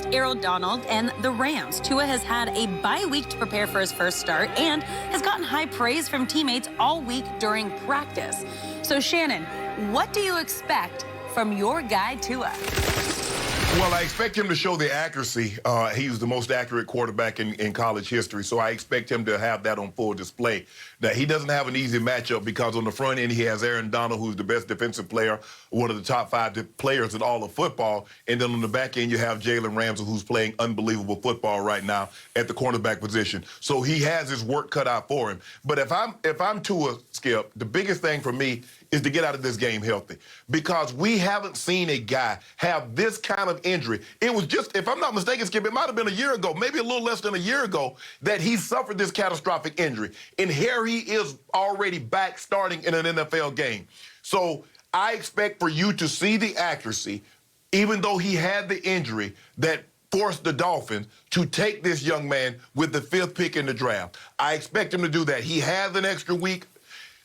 against Aaron Donald and the Rams. Tua has had a bye week to prepare for his first start and has gotten high praise from teammates all week during practice. So, Shannon, what do you expect from your guy, Tua? Well, I expect him to show the accuracy. He's the most accurate quarterback in college history, so I expect him to have that on full display. Now, he doesn't have an easy matchup because on the front end, he has Aaron Donald, who's the best defensive player, one of the top 5 players in all of football. And then on the back end, you have Jalen Ramsey, who's playing unbelievable football right now at the cornerback position. So he has his work cut out for him. But if I'm Tua, Skip, the biggest thing for me is to get out of this game healthy, because we haven't seen a guy have this kind of injury. It was just, if I'm not mistaken, Skip, it might have been a year ago, maybe a little less than a year ago, that he suffered this catastrophic injury. And here he is already back starting in an NFL game. So I expect for you to see the accuracy, even though he had the injury, that forced the Dolphins to take this young man with the 5th pick in the draft. I expect him to do that. He has an extra week.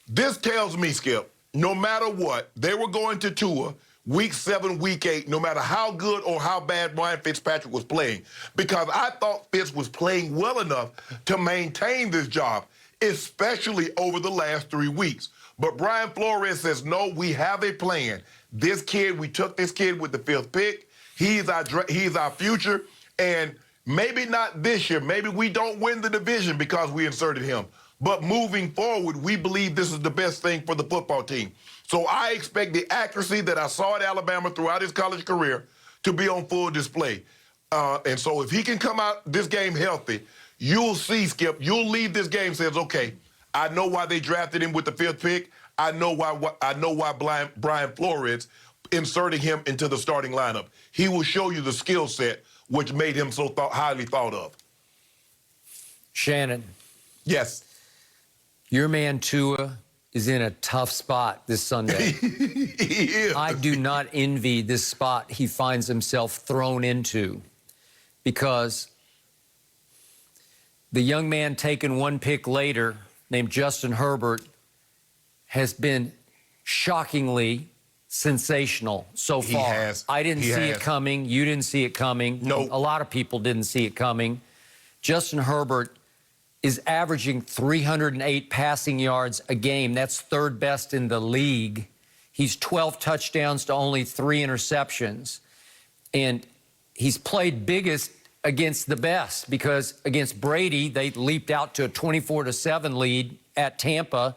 This tells me, Skip, no matter what, they were going to Tua week 7, week 8, no matter how good or how bad Ryan Fitzpatrick was playing, because I thought Fitz was playing well enough to maintain this job, especially over the last 3 weeks. But Brian Flores says, no, we have a plan. This kid, we took this kid with the 5th pick. He's our future, and maybe not this year. Maybe we don't win the division because we inserted him. But moving forward, we believe this is the best thing for the football team. So I expect the accuracy that I saw at Alabama throughout his college career to be on full display. And so if he can come out this game healthy, you'll see, Skip, you'll leave this game says, okay, I know why they drafted him with the 5th pick. I know why Brian Flores inserting him into the starting lineup. He will show you the skill set which made him so highly thought of. Shannon. Yes. Your man Tua is in a tough spot this Sunday. He is. I do not envy this spot he finds himself thrown into, because the young man taken 1 pick later, named Justin Herbert, has been shockingly sensational so far. He has. I didn't see it coming. You didn't see it coming. No. A lot of people didn't see it coming. Justin Herbert is averaging 308 passing yards a game. That's 3rd best in the league. He's 12 touchdowns to only 3 interceptions. And he's played biggest against the best, because against Brady, they leaped out to a 24-7 lead at Tampa,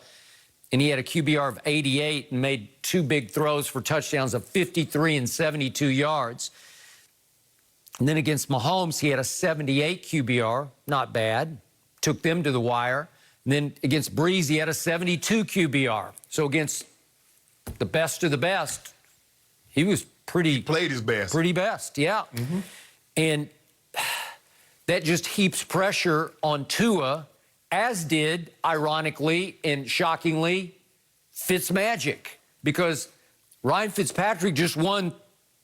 and he had a QBR of 88 and made 2 big throws for touchdowns of 53 and 72 yards. And then against Mahomes, he had a 78 QBR, not bad. Took them to the wire. And then against Breeze, he had a 72 QBR. So against the best of the best, he was He played his best. Pretty best, yeah. Mm-hmm. And that just heaps pressure on Tua, as did, ironically and shockingly, Fitzmagic, because Ryan Fitzpatrick just won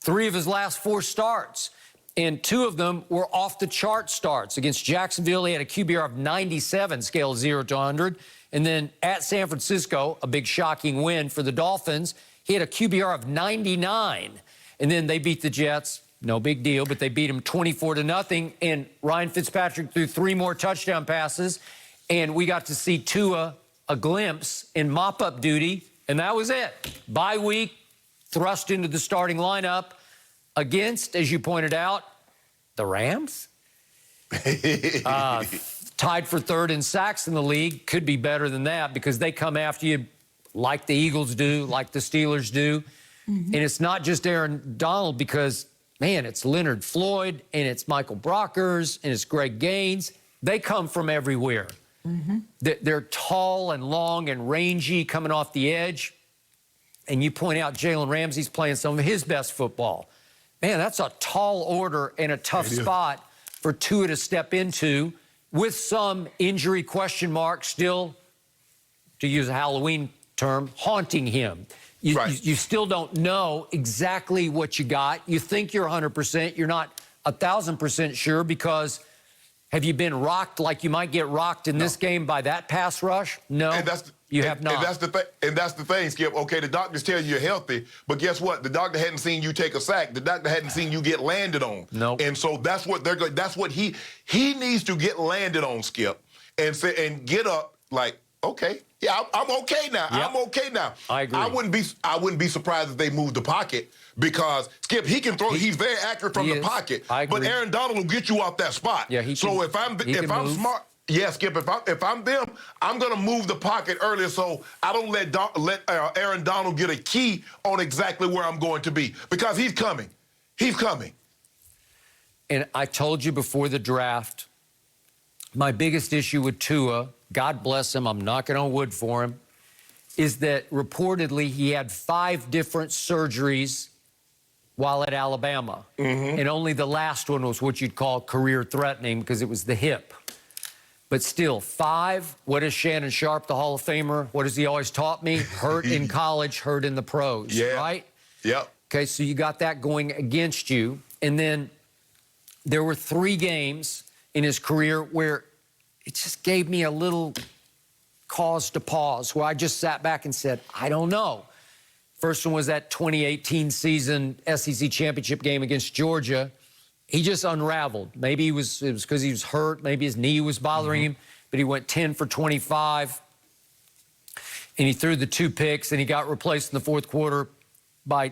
3 of his last 4 starts. And 2 of them were off-the-chart starts. Against Jacksonville, he had a QBR of 97, scale of 0 to 100. And then at San Francisco, a big shocking win for the Dolphins, he had a QBR of 99. And then they beat the Jets, no big deal, but they beat him 24-0. And Ryan Fitzpatrick threw 3 more touchdown passes. And we got to see Tua a glimpse in mop-up duty, and that was it. Bye week, thrust into the starting lineup against, as you pointed out, the Rams. Tied for 3rd in sacks in the league. Could be better than that, because they come after you like the Eagles do, like the Steelers do. Mm-hmm. And it's not just Aaron Donald, because, man, it's Leonard Floyd, and it's Michael Brockers, and it's Greg Gaines. They come from everywhere. Mm-hmm. They're tall and long and rangy coming off the edge. And you point out Jalen Ramsey's playing some of his best football. Man, that's a tall order and a tough spot for Tua to step into, with some injury question mark still, to use a Halloween term, haunting him. You still don't know exactly what you got. You think you're 100%. You're not 1,000% sure, because have you been rocked like you might get rocked in this game by that pass rush? No. You have not. And that's the thing, Skip. Okay, the doctors tell you you're healthy, but guess what? The doctor hadn't seen you take a sack. The doctor hadn't seen you get landed on. No. And so that's what they're going. That's what he needs to get landed on, Skip, and say and get up like, okay, yeah, I'm okay now. Yep. I'm okay now. I agree. I wouldn't be surprised if they moved the pocket because Skip, he can throw. He's very accurate from the pocket. I agree. But Aaron Donald will get you off that spot. Yeah, so if I'm smart. Yeah, Skip, if I'm them, I'm going to move the pocket earlier so I don't let Aaron Donald get a key on exactly where I'm going to be because he's coming. He's coming. And I told you before the draft, my biggest issue with Tua, God bless him, I'm knocking on wood for him, is that reportedly he had 5 different surgeries while at Alabama. And only the last one was what you'd call career-threatening because it was the hip. But still, 5, what is Shannon Sharp, the Hall of Famer, what has he always taught me? Hurt in college, hurt in the pros, right? Yep. Okay, so you got that going against you. And then there were 3 games in his career where it just gave me a little cause to pause, where I just sat back and said, I don't know. First one was that 2018 season SEC championship game against Georgia. He just unraveled. Maybe it was because he was hurt. Maybe his knee was bothering him. But he went 10 for 25. And he threw the 2 picks, and he got replaced in the fourth quarter by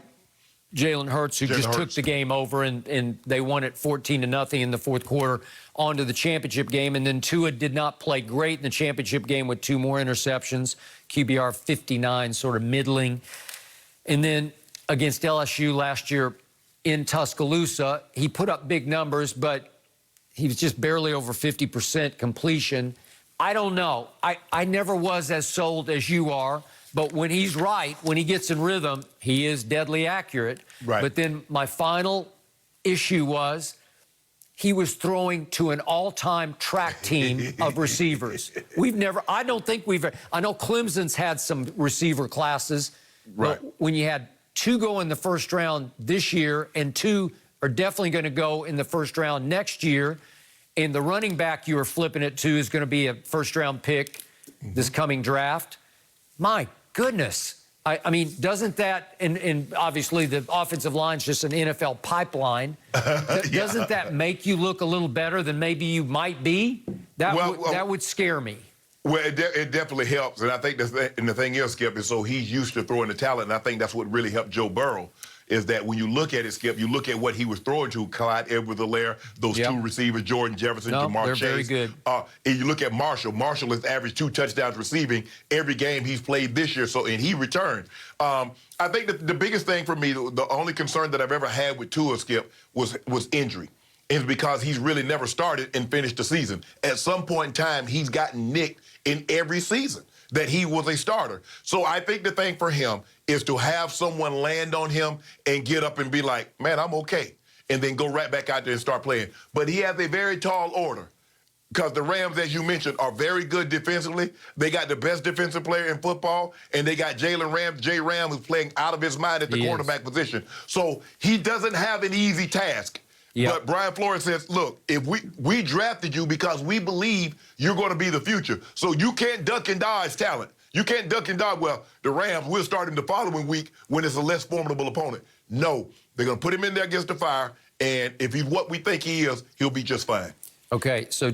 Jalen Hurts, who just took the game over, and they won it 14-0 in the fourth quarter on to the championship game. And then Tua did not play great in the championship game with 2 more interceptions, QBR 59, sort of middling. And then against LSU last year, in Tuscaloosa, he put up big numbers, but he was just barely over 50% completion. I don't know. I never was as sold as you are, but when he's right, when he gets in rhythm, he is deadly accurate. Right. But then my final issue was he was throwing to an all-time track team of receivers. I don't think I know Clemson's had some receiver classes, right. But when you had 2 go in the first round this year, and 2 are definitely going to go in the first round next year. And the running back you are flipping it to is going to be a first-round pick this coming draft. My goodness. I mean, doesn't that, and obviously the offensive line's just an NFL pipeline. Doesn't that make you look a little better than maybe you might be? That would scare me. Well, it definitely helps, and I think the thing is, Skip, is so he's used to throwing the talent, and I think that's what really helped Joe Burrow, is that when you look at it, Skip, you look at what he was throwing to, Clyde Edwards-Helaire, those 2 receivers, Jordan Jefferson, Jamar Chase. They're very good. And you look at Marshall. Marshall has averaged 2 touchdowns receiving every game he's played this year, and he returned. I think that the biggest thing for me, the only concern that I've ever had with Tua, Skip, was injury. It's because he's really never started and finished the season. At some point in time, he's gotten nicked in every season that he was a starter. So I think the thing for him is to have someone land on him and get up and be like, man, I'm okay, and then go right back out there and start playing. But he has a very tall order because the Rams, as you mentioned, are very good defensively. They got the best defensive player in football, and they got Jay Ram, who's playing out of his mind at the quarterback position. So he doesn't have an easy task. Yep. But Brian Flores says, look, if we drafted you because we believe you're going to be the future. So you can't duck and dodge talent. You can't duck and dodge. Well, the Rams, we'll start him the following week when it's a less formidable opponent. No, they're going to put him in there against the fire, and if he's what we think he is, he'll be just fine. Okay, so